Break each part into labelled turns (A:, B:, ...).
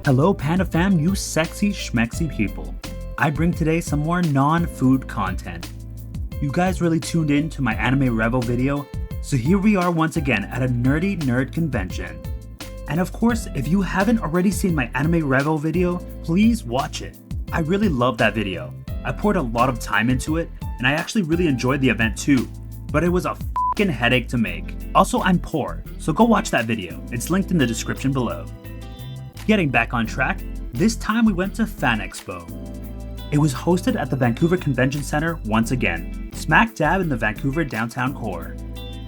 A: Hello Panda fam, you sexy schmexy people. I bring today some more non-food content. You guys really tuned in to my Anime Revo video, so here we are once again at a nerdy nerd convention. And of course, if you haven't already seen my Anime Revo video, please watch it. I really love that video. I poured a lot of time into it, and I actually really enjoyed the event too, but it was a f***ing headache to make. Also, I'm poor, so go watch that video. It's linked in the description below. Getting back on track, this time we went to Fan Expo. It was hosted at the Vancouver Convention Center once again, smack dab in the Vancouver downtown core.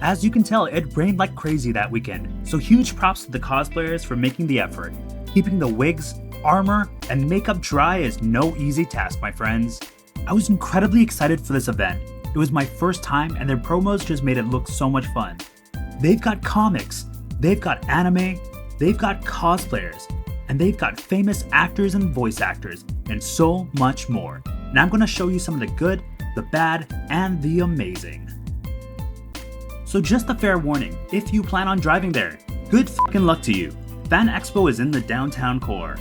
A: As you can tell, it rained like crazy that weekend, so huge props to the cosplayers for making the effort. Keeping the wigs, armor, and makeup dry is no easy task, my friends. I was incredibly excited for this event. It was my first time and their promos just made it look so much fun. They've got comics, they've got anime, they've got cosplayers, and they've got famous actors and voice actors, and so much more. And I'm gonna show you some of the good, the bad, and the amazing. So just a fair warning, if you plan on driving there, good fucking luck to you. Fan Expo is in the downtown core.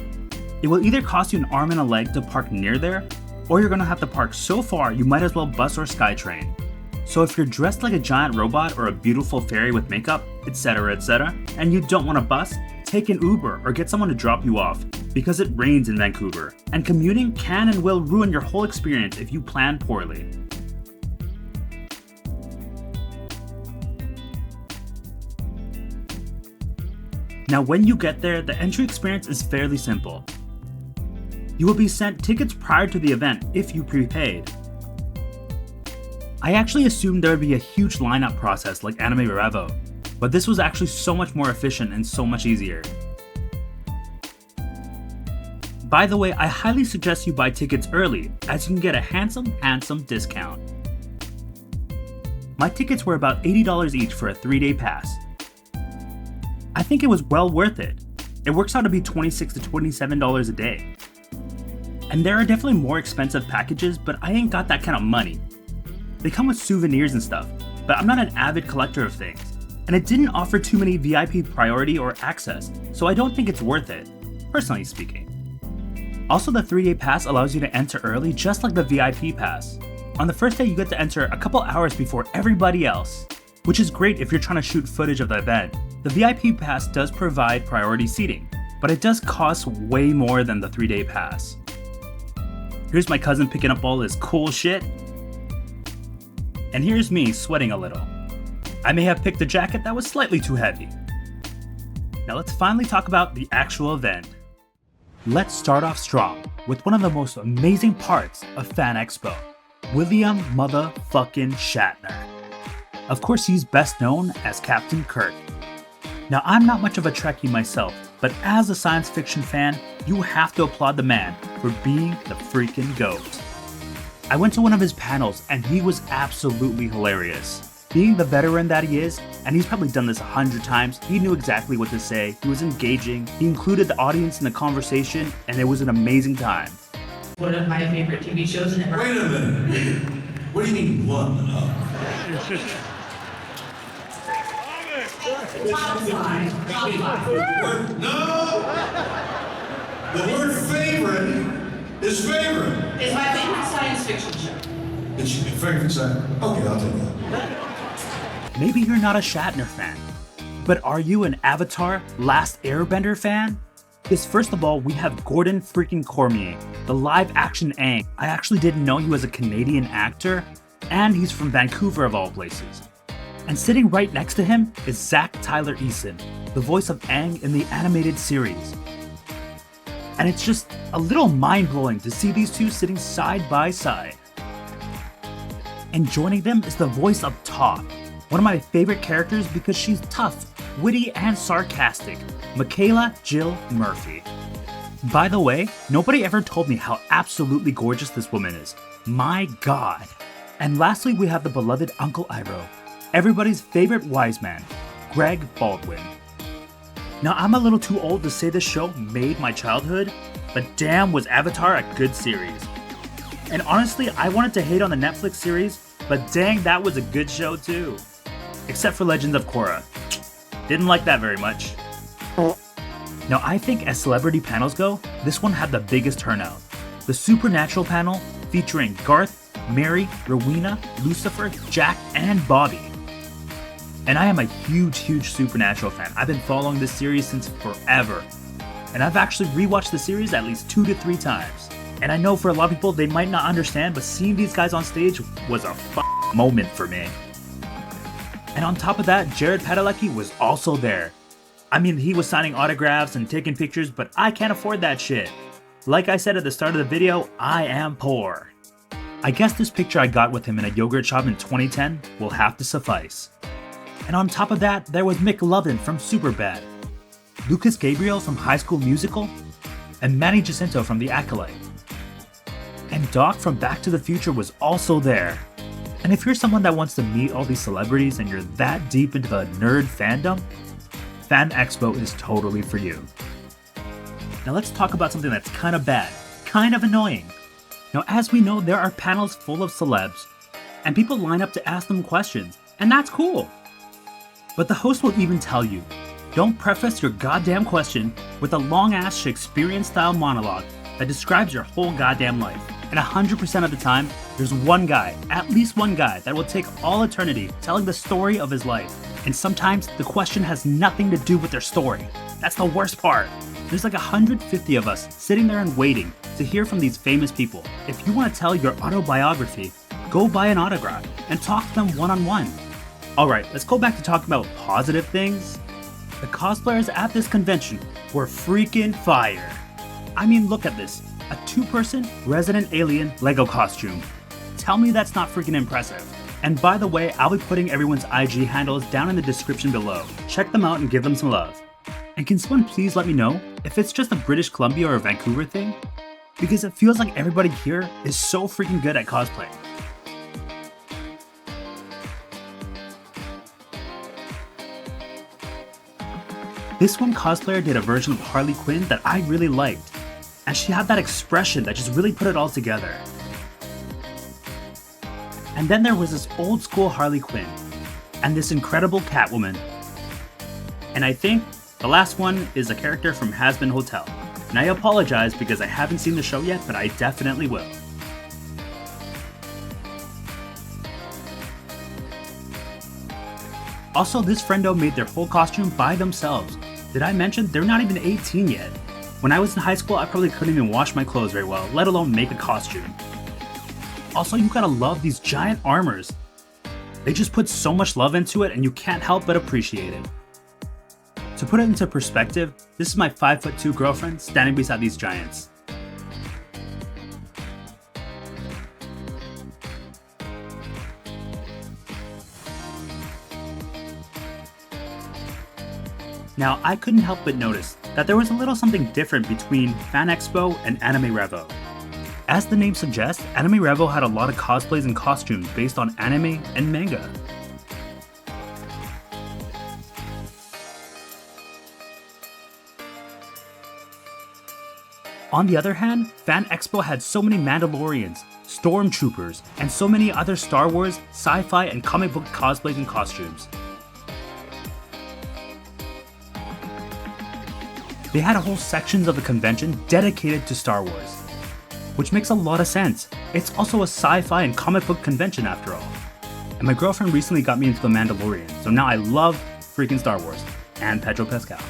A: It will either cost you an arm and a leg to park near there, or you're gonna have to park so far you might as well bus or SkyTrain. So if you're dressed like a giant robot or a beautiful fairy with makeup, etc, and you don't want to bus, take an Uber or get someone to drop you off, because it rains in Vancouver, and commuting can and will ruin your whole experience if you plan poorly. Now when you get there, the entry experience is fairly simple. You will be sent tickets prior to the event if you prepaid. I actually assumed there would be a huge lineup process like Anime Revo, but this was actually so much more efficient and so much easier. By the way, I highly suggest you buy tickets early, as you can get a handsome discount. My tickets were about $80 each for a 3-day pass. I think it was well worth it. It works out to be $26 to $27 a day. And there are definitely more expensive packages, but I ain't got that kind of money. They come with souvenirs and stuff, but I'm not an avid collector of things. And it didn't offer too many VIP priority or access, so I don't think it's worth it, personally speaking. Also, the 3-day pass allows you to enter early just like the VIP pass. On the first day you get to enter a couple hours before everybody else, which is great if you're trying to shoot footage of the event. The VIP pass does provide priority seating, but it does cost way more than the 3-day pass. Here's my cousin picking up all his cool shit. And here's me sweating a little. I may have picked a jacket that was slightly too heavy. Now let's finally talk about the actual event. Let's start off strong with one of the most amazing parts of Fan Expo, William motherfucking Shatner. Of course, he's best known as Captain Kirk. Now I'm not much of a Trekkie myself, but as a science fiction fan, you have to applaud the man for being the freaking GOAT. I went to one of his panels and he was absolutely hilarious. Being the veteran that he is, and he's probably done this 100 times, he knew exactly what to say, he was engaging, he included the audience in the conversation, and it was an amazing time.
B: One of my favorite TV shows ever.
C: Wait a minute. What do you mean one up?
B: Top five.
C: No! The word favorite is favorite.
B: It's my favorite science fiction show.
C: It's your favorite side? Okay, I'll take that.
A: Maybe you're not a Shatner fan, but are you an Avatar Last Airbender fan? Because first of all, we have Gordon freaking Cormier, the live action Aang. I actually didn't know he was a Canadian actor, and he's from Vancouver of all places. And sitting right next to him is Zach Tyler Eason, the voice of Aang in the animated series. And it's just a little mind-blowing to see these two sitting side by side. And joining them is the voice of Toph, one of my favorite characters because she's tough, witty, and sarcastic, Michaela Jill Murphy. By the way, nobody ever told me how absolutely gorgeous this woman is. My god. And lastly, we have the beloved Uncle Iroh, everybody's favorite wise man, Greg Baldwin. Now, I'm a little too old to say this show made my childhood, but damn was Avatar a good series. And honestly, I wanted to hate on the Netflix series, but dang, that was a good show too. Except for Legends of Korra. Didn't like that very much. Now I think as celebrity panels go, this one had the biggest turnout. The Supernatural panel featuring Garth, Mary, Rowena, Lucifer, Jack, and Bobby. And I am a huge Supernatural fan. I've been following this series since forever. And I've actually rewatched the series at least 2 to 3 times. And I know for a lot of people they might not understand, but seeing these guys on stage was a moment for me. And on top of that, Jared Padalecki was also there. I mean, he was signing autographs and taking pictures, but I can't afford that shit. Like I said at the start of the video, I am poor. I guess this picture I got with him in a yogurt shop in 2010 will have to suffice. And on top of that, there was Mick Lovin from Superbad, Lucas Gabriel from High School Musical, and Manny Jacinto from The Acolyte. And Doc from Back to the Future was also there. And if you're someone that wants to meet all these celebrities and you're that deep into the nerd fandom, Fan Expo is totally for you. Now let's talk about something that's kind of bad, kind of annoying. Now as we know, there are panels full of celebs, and people line up to ask them questions, and that's cool. But the host will even tell you, don't preface your goddamn question with a long-ass Shakespearean-style monologue that describes your whole goddamn life. And 100% of the time, there's one guy, at least one guy, that will take all eternity telling the story of his life. And sometimes the question has nothing to do with their story. That's the worst part. There's like 150 of us sitting there and waiting to hear from these famous people. If you want to tell your autobiography, go buy an autograph and talk to them one-on-one. Alright, let's go back to talking about positive things. The cosplayers at this convention were freaking fire. I mean, look at this. A 2-person Resident Alien Lego costume. Tell me that's not freaking impressive. And by the way, I'll be putting everyone's IG handles down in the description below. Check them out and give them some love. And can someone please let me know if it's just a British Columbia or a Vancouver thing? Because it feels like everybody here is so freaking good at cosplay. This one cosplayer did a version of Harley Quinn that I really liked. And she had that expression that just really put it all together. And then there was this old school Harley Quinn, and this incredible Catwoman. And I think the last one is a character from Hazbin Hotel. And I apologize because I haven't seen the show yet, but I definitely will. Also, this friendo made their whole costume by themselves. Did I mention they're not even 18 yet? When I was in high school, I probably couldn't even wash my clothes very well, let alone make a costume. Also, you gotta love these giant armors. They just put so much love into it and you can't help but appreciate it. To put it into perspective, this is my 5'2" girlfriend standing beside these giants. Now, I couldn't help but notice that there was a little something different between Fan Expo and Anime Revo. As the name suggests, Anime Revo had a lot of cosplays and costumes based on anime and manga. On the other hand, Fan Expo had so many Mandalorians, Stormtroopers, and so many other Star Wars, sci-fi, and comic book cosplays and costumes. They had whole sections of the convention dedicated to Star Wars, which makes a lot of sense. It's also a sci-fi and comic book convention after all. And my girlfriend recently got me into The Mandalorian, so now I love freaking Star Wars and Pedro Pascal.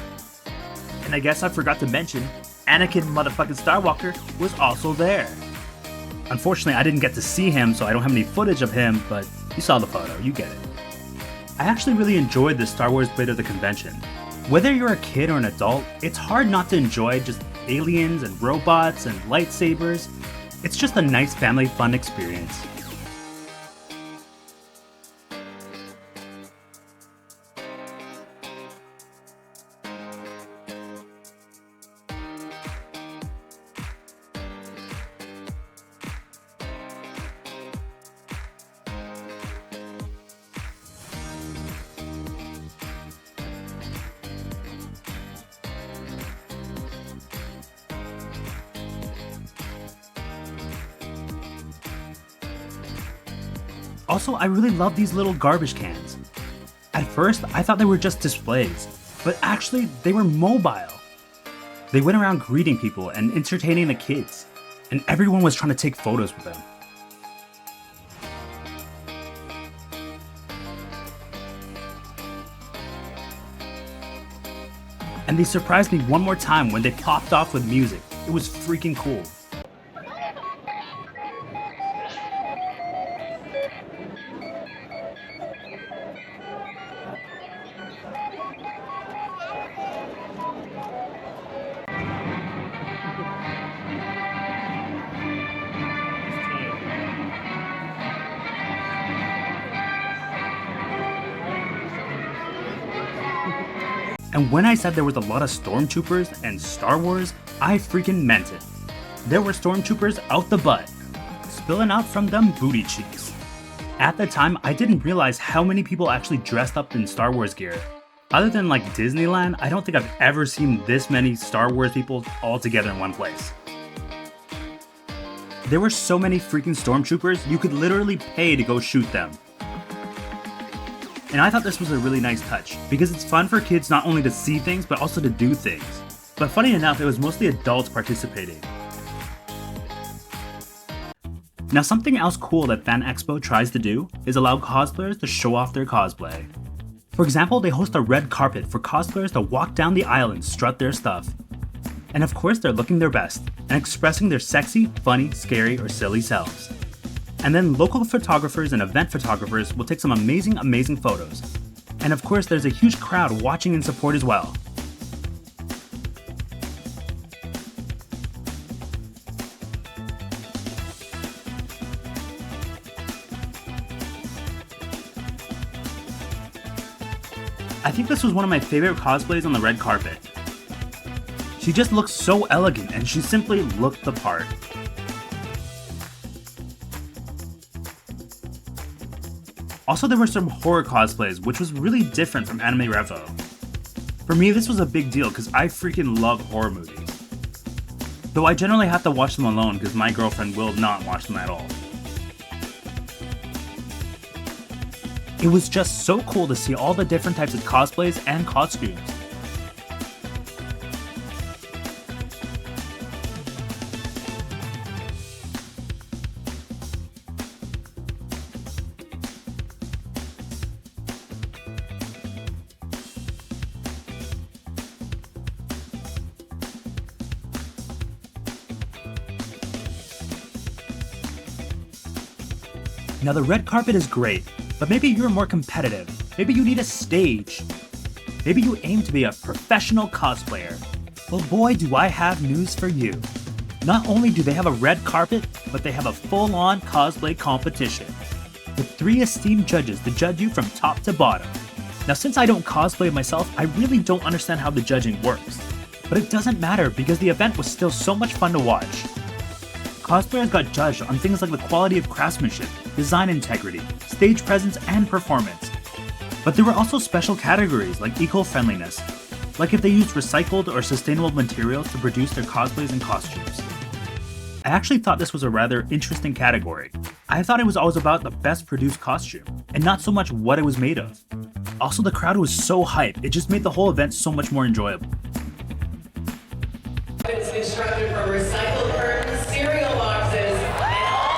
A: And I guess I forgot to mention, Anakin motherfucking Skywalker was also there. Unfortunately, I didn't get to see him, so I don't have any footage of him, but you saw the photo, you get it. I actually really enjoyed the Star Wars bit of the convention. Whether you're a kid or an adult, it's hard not to enjoy just aliens and robots and lightsabers. It's just a nice family fun experience. Also, I really love these little garbage cans. At first, I thought they were just displays, but actually, they were mobile. They went around greeting people and entertaining the kids, and everyone was trying to take photos with them. And they surprised me one more time when they popped off with music. It was freaking cool. And when I said there was a lot of stormtroopers and Star Wars, I freaking meant it. There were stormtroopers out the butt, spilling out from them booty cheeks. At the time, I didn't realize how many people actually dressed up in Star Wars gear. Other than like Disneyland, I don't think I've ever seen this many Star Wars people all together in one place. There were so many freaking stormtroopers, you could literally pay to go shoot them. And I thought this was a really nice touch, because it's fun for kids not only to see things, but also to do things. But funny enough, it was mostly adults participating. Now something else cool that Fan Expo tries to do is allow cosplayers to show off their cosplay. For example, they host a red carpet for cosplayers to walk down the aisle and strut their stuff. And of course they're looking their best, and expressing their sexy, funny, scary, or silly selves. And then local photographers and event photographers will take some amazing photos. And of course there's a huge crowd watching in support as well. I think this was one of my favorite cosplays on the red carpet. She just looked so elegant and she simply looked the part. Also, there were some horror cosplays, which was really different from Anime Revo. For me, this was a big deal because I freaking love horror movies. Though I generally have to watch them alone because my girlfriend will not watch them at all. It was just so cool to see all the different types of cosplays and costumes. Now the red carpet is great, but maybe you're more competitive. Maybe you need a stage. Maybe you aim to be a professional cosplayer. Well boy, do I have news for you. Not only do they have a red carpet, but they have a full-on cosplay competition, with 3 esteemed judges to judge you from top to bottom. Now since I don't cosplay myself, I really don't understand how the judging works. But it doesn't matter because the event was still so much fun to watch. Cosplayers got judged on things like the quality of craftsmanship, design integrity, stage presence, and performance. But there were also special categories like eco-friendliness, like if they used recycled or sustainable materials to produce their cosplays and costumes. I actually thought this was a rather interesting category. I thought it was always about the best produced costume, and not so much what it was made of. Also, the crowd was so hyped, it just made the whole event so much more enjoyable.
B: It's constructed from recycled curtains, cereal boxes, and all.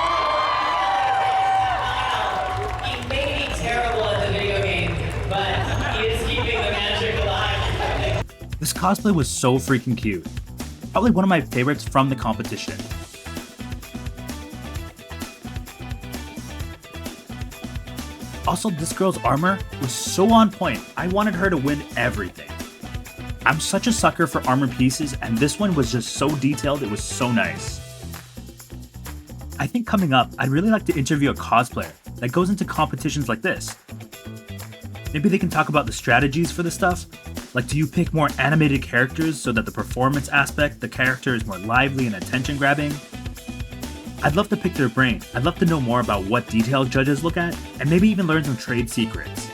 B: He may be terrible at the video game, but he is keeping the magic alive.
A: This cosplay was so freaking cute. Probably one of my favorites from the competition. Also, this girl's armor was so on point, I wanted her to win everything. I'm such a sucker for armor pieces, and this one was just so detailed, it was so nice. I think coming up, I'd really like to interview a cosplayer that goes into competitions like this. Maybe they can talk about the strategies for the stuff, like do you pick more animated characters so that the performance aspect, the character is more lively and attention-grabbing? I'd love to pick their brain. I'd love to know more about what detail judges look at, and maybe even learn some trade secrets.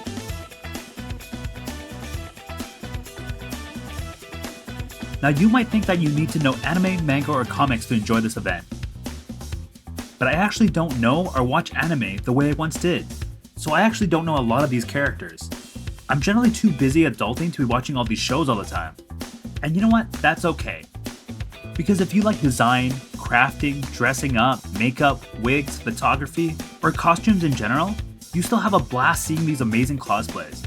A: Now you might think that you need to know anime, manga, or comics to enjoy this event. But I actually don't know or watch anime the way I once did, so I actually don't know a lot of these characters. I'm generally too busy adulting to be watching all these shows all the time. And you know what? That's okay. Because if you like design, crafting, dressing up, makeup, wigs, photography, or costumes in general, you still have a blast seeing these amazing cosplays.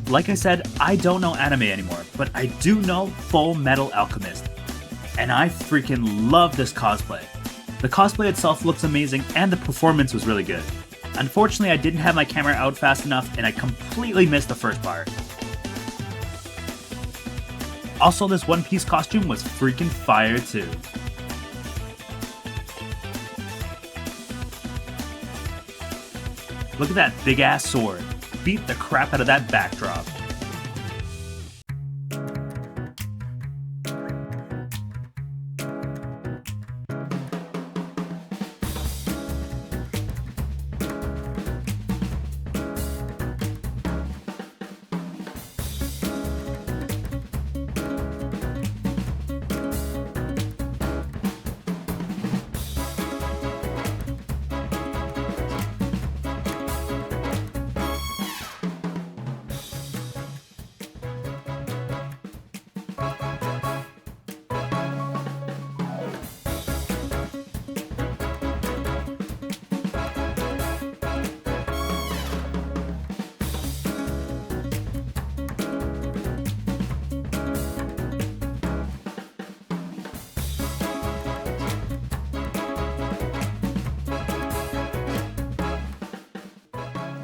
A: Like I said, I don't know anime anymore, but I do know Full Metal Alchemist. And I freaking love this cosplay. The cosplay itself looks amazing and the performance was really good. Unfortunately, I didn't have my camera out fast enough and I completely missed the first part. Also, this One Piece costume was freaking fire too. Look at that big ass sword. Beat the crap out of that backdrop.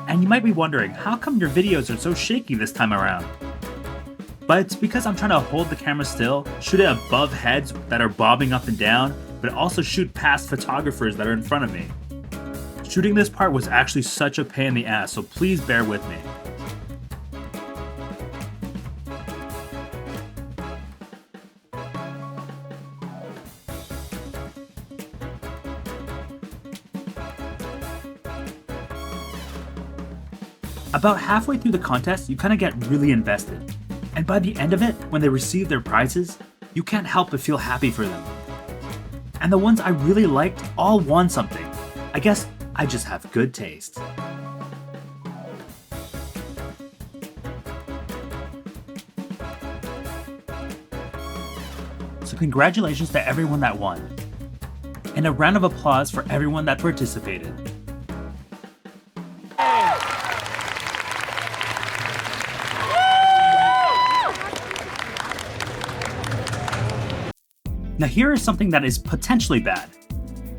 A: And you might be wondering, how come your videos are so shaky this time around? But it's because I'm trying to hold the camera still, shoot it above heads that are bobbing up and down, but also shoot past photographers that are in front of me. Shooting this part was actually such a pain in the ass, so please bear with me. About halfway through the contest, you kind of get really invested. And by the end of it, when they receive their prizes, you can't help but feel happy for them. And the ones I really liked all won something. I guess I just have good taste. So congratulations to everyone that won. And a round of applause for everyone that participated. Now here is something that is potentially bad.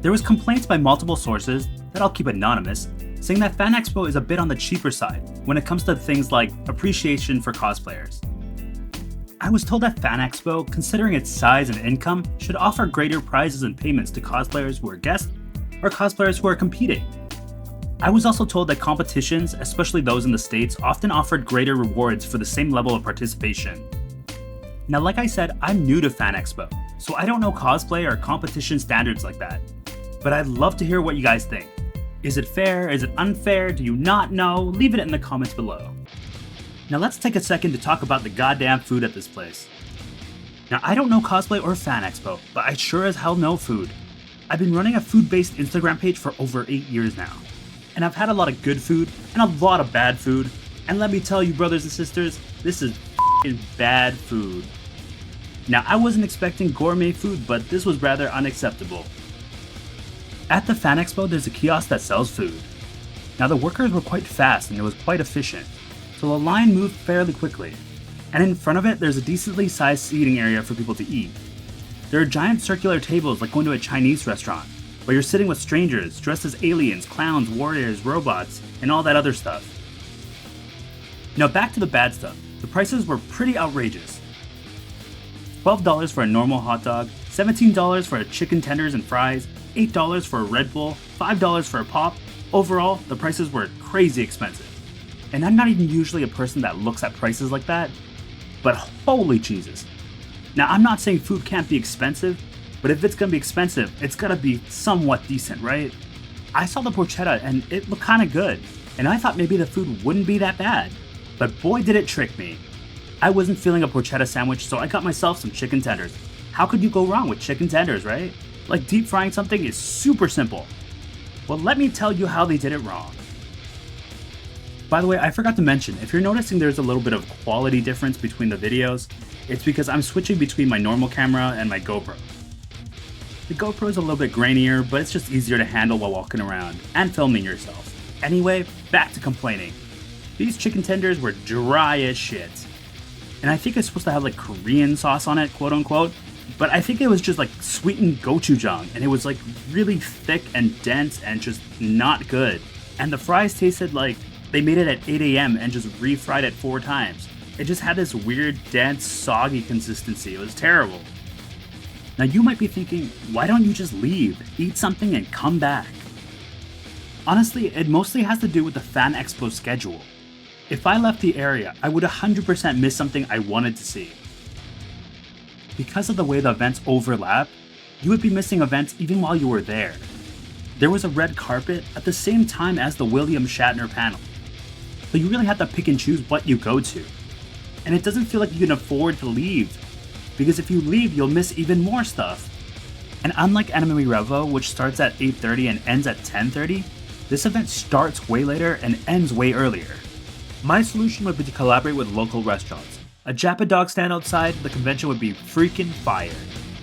A: There was complaints by multiple sources, that I'll keep anonymous, saying that Fan Expo is a bit on the cheaper side when it comes to things like appreciation for cosplayers. I was told that Fan Expo, considering its size and income, should offer greater prizes and payments to cosplayers who are guests or cosplayers who are competing. I was also told that competitions, especially those in the States, often offered greater rewards for the same level of participation. Now, like I said, I'm new to Fan Expo, so I don't know cosplay or competition standards like that. But I'd love to hear what you guys think. Is it fair? Is it unfair? Do you not know? Leave it in the comments below. Now let's take a second to talk about the goddamn food at this place. Now I don't know cosplay or Fan Expo, but I sure as hell know food. I've been running a food-based Instagram page for over 8 years now. And I've had a lot of good food and a lot of bad food. And let me tell you, brothers and sisters, this is f***ing bad food. Now, I wasn't expecting gourmet food, but this was rather unacceptable. At the Fan Expo, there's a kiosk that sells food. Now, the workers were quite fast and it was quite efficient, so the line moved fairly quickly. And in front of it, there's a decently sized seating area for people to eat. There are giant circular tables like going to a Chinese restaurant, where you're sitting with strangers dressed as aliens, clowns, warriors, robots, and all that other stuff. Now, back to the bad stuff. The prices were pretty outrageous. $12 for a normal hot dog, $17 for a chicken tenders and fries, $8 for a Red Bull, $5 for a pop. Overall, the prices were crazy expensive. And I'm not even usually a person that looks at prices like that, but holy Jesus. Now, I'm not saying food can't be expensive, but if it's gonna be expensive, it's gotta be somewhat decent, right? I saw the porchetta and it looked kinda good, and I thought maybe the food wouldn't be that bad, but boy did it trick me. I wasn't feeling a porchetta sandwich, so I got myself some chicken tenders. How could you go wrong with chicken tenders, right? Like, deep frying something is super simple. Well, let me tell you how they did it wrong. By the way, I forgot to mention, if you're noticing there's a little bit of quality difference between the videos, it's because I'm switching between my normal camera and my GoPro. The GoPro is a little bit grainier, but it's just easier to handle while walking around and filming yourself. Anyway, back to complaining. These chicken tenders were dry as shit. And I think it's supposed to have like Korean sauce on it, quote unquote, but I think it was just like sweetened gochujang, and it was like really thick and dense and just not good. And the fries tasted like they made it at 8 a.m. and just refried it 4 times. It just had this weird, dense, soggy consistency. It was terrible. Now you might be thinking, why don't you just leave, eat something, and come back? Honestly, it mostly has to do with the Fan Expo schedule. If I left the area, I would 100% miss something I wanted to see. Because of the way the events overlap, you would be missing events even while you were there. There was a red carpet at the same time as the William Shatner panel, so you really have to pick and choose what you go to. And it doesn't feel like you can afford to leave, because if you leave, you'll miss even more stuff. And unlike Anime Revo, which starts at 8:30 and ends at 10:30, this event starts way later and ends way earlier. My solution would be to collaborate with local restaurants. A Jappa dog stand outside the convention would be freaking fire.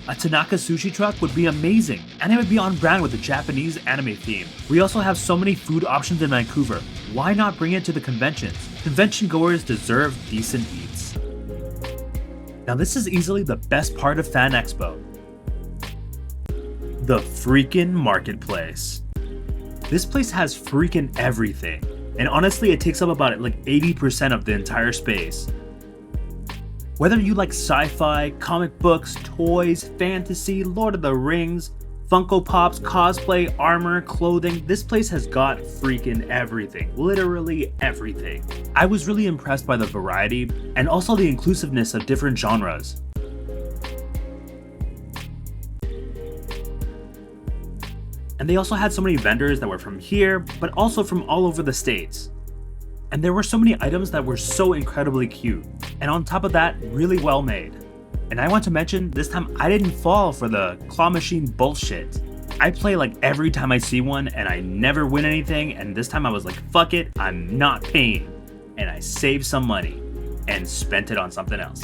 A: A Tanaka sushi truck would be amazing, and it would be on brand with the Japanese anime theme. We also have so many food options in Vancouver. Why not bring it to the conventions? Convention goers deserve decent eats. Now this is easily the best part of Fan Expo. The freaking marketplace. This place has freaking everything, and honestly it takes up about like 80% of the entire space. Whether you like sci-fi, comic books, toys, fantasy, Lord of the Rings, Funko Pops, cosplay, armor, clothing, this place has got freaking everything. Literally everything. I was really impressed by the variety and also the inclusiveness of different genres. And they also had so many vendors that were from here, but also from all over the States. And there were so many items that were so incredibly cute, and on top of that, really well made. And I want to mention, this time I didn't fall for the claw machine bullshit. I play like every time I see one, and I never win anything, and this time I was like, fuck it, I'm not paying. And I saved some money, and spent it on something else.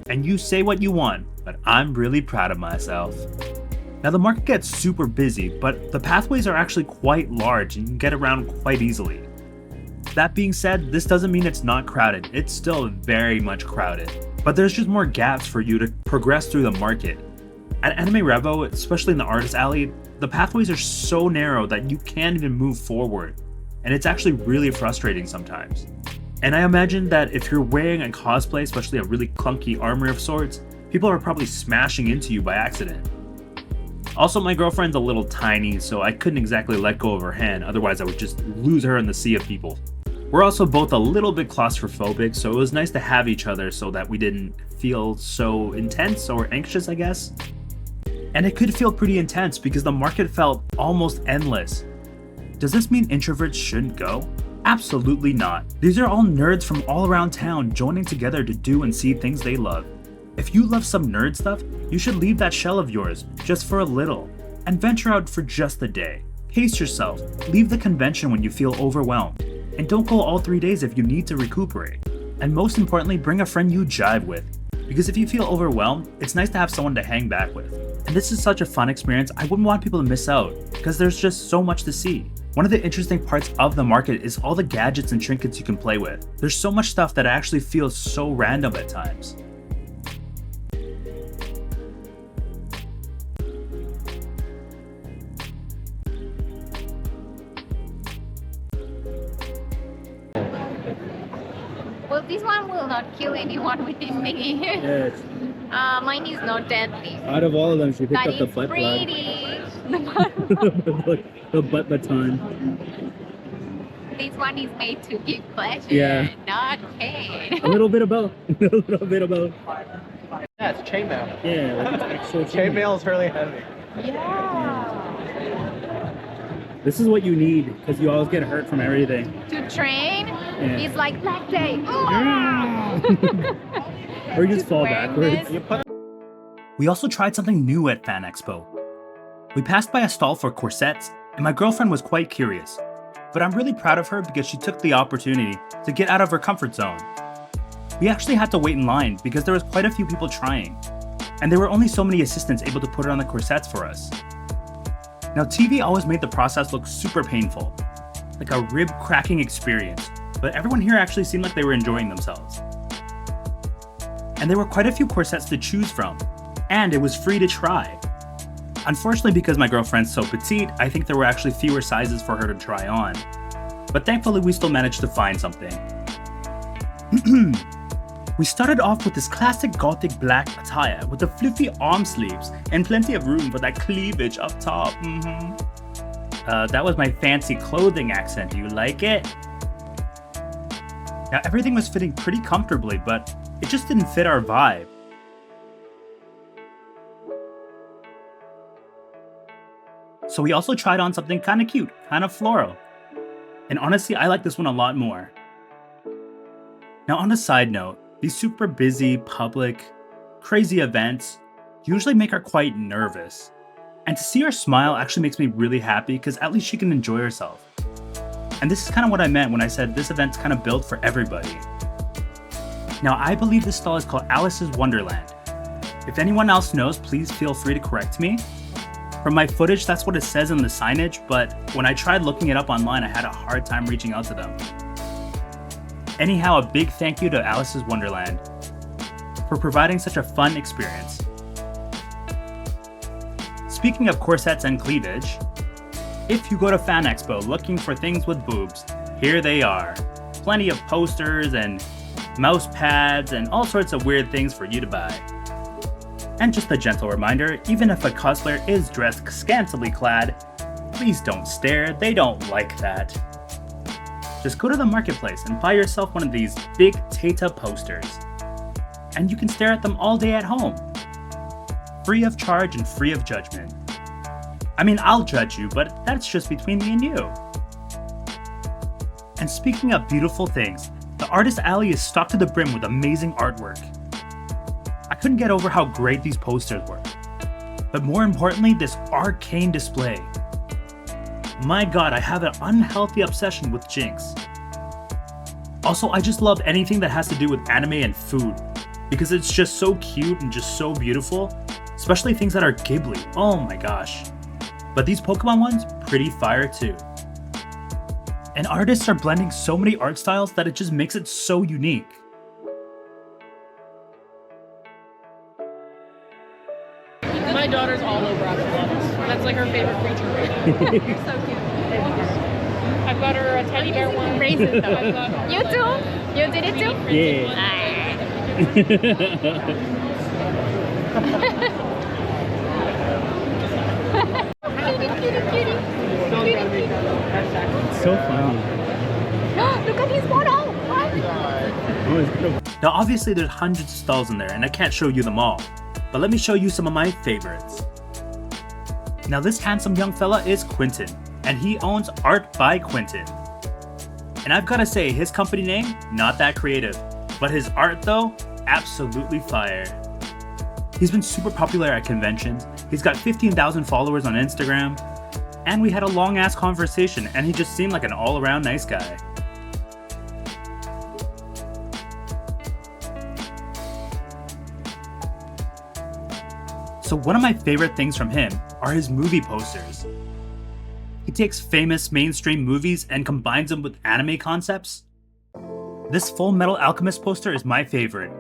A: And you say what you want, but I'm really proud of myself. Now the market gets super busy, but the pathways are actually quite large and you can get around quite easily. That being said, this doesn't mean it's not crowded. It's still very much crowded, but there's just more gaps for you to progress through the market. At Anime Revo, especially in the artist alley, the pathways are so narrow that you can't even move forward, and it's actually really frustrating sometimes. And I imagine that if you're wearing a cosplay, especially a really clunky armor of sorts, people are probably smashing into you by accident. Also, my girlfriend's a little tiny, so I couldn't exactly let go of her hand, otherwise I would just lose her in the sea of people. We're also both a little bit claustrophobic, so it was nice to have each other so that we didn't feel so intense or anxious, I guess. And it could feel pretty intense because the market felt almost endless. Does this mean introverts shouldn't go? Absolutely not. These are all nerds from all around town joining together to do and see things they love. If you love some nerd stuff, you should leave that shell of yours just for a little and venture out for just the day. Pace yourself, leave the convention when you feel overwhelmed, and don't go all 3 days if you need to recuperate. And most importantly, bring a friend you jive with, because if you feel overwhelmed, it's nice to have someone to hang back with. And this is such a fun experience, I wouldn't want people to miss out, because there's just so much to see. One of the interesting parts of the market is all the gadgets and trinkets you can play with. There's so much stuff that actually feels so random at times.
D: Well, this one will not kill anyone within me.
A: Yes.
D: Mine is not deadly.
A: Out of all of them, she picked
D: But
A: up the
D: it's
A: butt plug.
D: pretty.
A: The butt baton.
D: This one is made to give pleasure,
A: Yeah.
D: not pain.
A: A little bit of both. A little bit of both.
E: Yeah, it's chainmail.
A: Yeah, like it's actual
E: Chainmail is really heavy.
D: Yeah.
A: This is what you need, because you always get hurt from everything.
D: To train,
A: Yeah.
D: it's like black day.
A: Or you just fall
D: Wearing
A: backwards.
D: this.
A: We also tried something new at Fan Expo. We passed by a stall for corsets, and my girlfriend was quite curious. but I'm really proud of her because she took the opportunity to get out of her comfort zone. We actually had to wait in line because there was quite a few people trying, and there were only so many assistants able to put on the corsets for us. Now, TV always made the process look super painful, like a rib-cracking experience, but everyone here actually seemed like they were enjoying themselves. And there were quite a few corsets to choose from, and it was free to try. Unfortunately, because my girlfriend's so petite, I think there were actually fewer sizes for her to try on, but thankfully we still managed to find something. We started off with this classic gothic black attire with the fluffy arm sleeves and plenty of room for that cleavage up top. That was my fancy clothing accent. Do you like it? Now, everything was fitting pretty comfortably, but it just didn't fit our vibe. So we also tried on something kind of cute, kind of floral. And honestly, I like this one a lot more. Now, on a side note, these super busy, public, crazy events usually make her quite nervous. And to see her smile actually makes me really happy because at least she can enjoy herself. And this is kind of what I meant when I said this event's kind of built for everybody. Now, I believe this stall is called Alice's Wonderland. If anyone else knows, please feel free to correct me. From my footage, that's what it says in the signage, but when I tried looking it up online, I had a hard time reaching out to them. Anyhow, a big thank you to Alice's Wonderland for providing such a fun experience. Speaking of corsets and cleavage, if you go to Fan Expo looking for things with boobs, here they are. Plenty of posters and mouse pads and all sorts of weird things for you to buy. And just a gentle reminder, even if a cosplayer is dressed scantily clad, please don't stare, they don't like that. Just go to the marketplace and buy yourself one of these big Tata posters. And you can stare at them all day at home. Free of charge and free of judgment. I mean, I'll judge you, but that's just between me and you. And speaking of beautiful things, the artist alley is stocked to the brim with amazing artwork. I couldn't get over how great these posters were. But more importantly, this arcane display. My god, I have an unhealthy obsession with Jinx. Also, I just love anything that has to do with anime and food, because it's just so cute and just so beautiful, especially things that are Ghibli. Oh my gosh. But these Pokemon ones, pretty fire too. And artists are blending so many art styles that it just makes it so unique.
F: My daughter's all over axolotls. That's like her favorite creature. So cute. I've got her a teddy bear one.
D: Raisin though. You too? You did it too?
A: It's so funny.
D: Look at his photo!
A: Now obviously there's hundreds of stalls in there and I can't show you them all, but let me show you some of my favorites. Now this handsome young fella is Quentin, and he owns Art by Quentin. And I've gotta say, his company name, not that creative, but his art though, absolutely fire. He's been super popular at conventions, he's got 15,000 followers on Instagram, and we had a long ass conversation and he just seemed like an all around nice guy. So one of my favorite things from him are his movie posters. He takes famous mainstream movies and combines them with anime concepts. This Full Metal Alchemist poster is my favorite,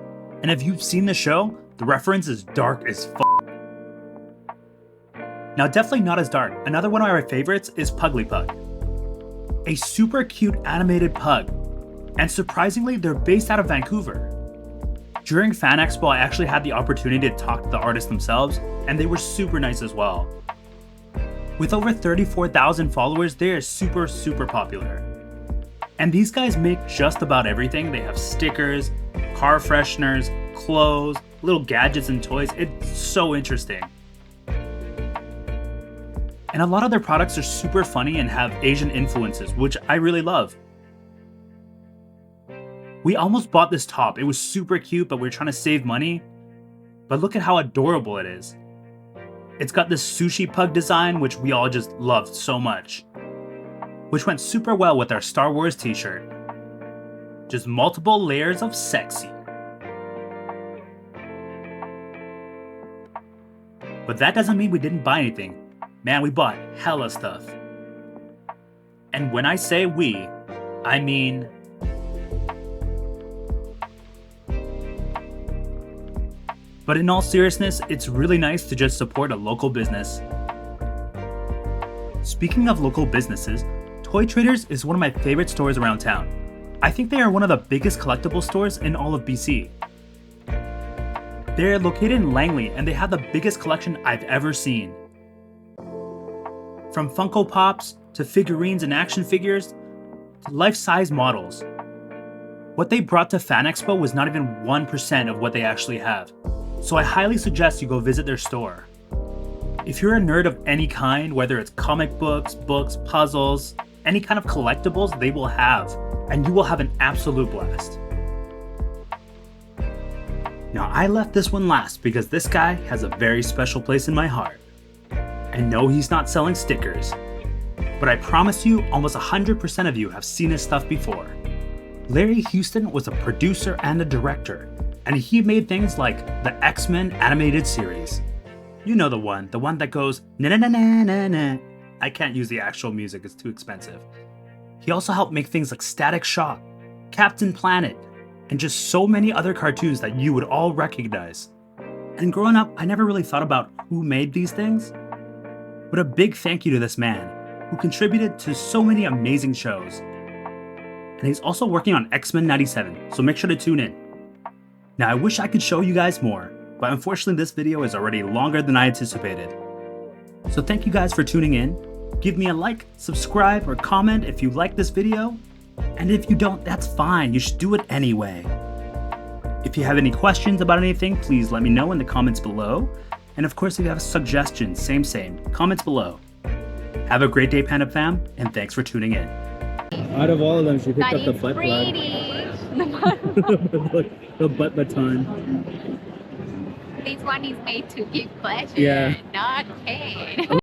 A: and if you've seen the show, the reference is dark as f***. Now definitely not as dark, another one of my favorites is Puglypug. A super cute animated pug, and surprisingly they're based out of Vancouver. During Fan Expo, I actually had the opportunity to talk to the artists themselves, and they were super nice as well. With over 34,000 followers, they are super popular. And these guys make just about everything. They have stickers, car fresheners, clothes, little gadgets and toys. It's so interesting. And a lot of their products are super funny and have Asian influences, which I really love. We almost bought this top. It was super cute, but we were trying to save money. But look at how adorable it is. It's got this sushi pug design, which we all just loved so much. which went super well with our Star Wars t-shirt. Just multiple layers of sexy. But that doesn't mean we didn't buy anything. Man, we bought hella stuff. And when I say we, I mean... But in all seriousness, it's really nice to just support a local business. Speaking of local businesses, Toy Traders is one of my favorite stores around town. I think they are one of the biggest collectible stores in all of BC. They're located in Langley and they have the biggest collection I've ever seen. From Funko Pops, to figurines and action figures, to life-size models. What they brought to Fan Expo was not even 1% of what they actually have, so I highly suggest you go visit their store. If you're a nerd of any kind, whether it's comic books, puzzles, any kind of collectibles, they will have, and you will have an absolute blast. Now, I left this one last because this guy has a very special place in my heart. I know he's not selling stickers, but I promise you almost 100% of you have seen his stuff before. Larry Houston was a producer and a director, and he made things like the X-Men animated series. You know the one that goes na na na na na na. I can't use the actual music, it's too expensive. He also helped make things like Static Shock, Captain Planet, and just so many other cartoons that you would all recognize. And growing up, I never really thought about who made these things, but a big thank you to this man who contributed to so many amazing shows. And he's also working on X-Men 97, so make sure to tune in. Now, I wish I could show you guys more, but unfortunately this video is already longer than I anticipated. So thank you guys for tuning in. Give me a like, subscribe, or comment if you like this video. And if you don't, that's fine, you should do it anyway. If you have any questions about anything, please let me know in the comments below. And of course, if you have suggestions, same, comments below. Have a great day, Panda fam, and thanks for tuning in.
E: Out of all of them, she picked
D: That
E: up the
D: is
E: butt
D: pretty.
E: the butt baton.
D: This one is made to give pleasure,
E: Yeah.
D: not pain.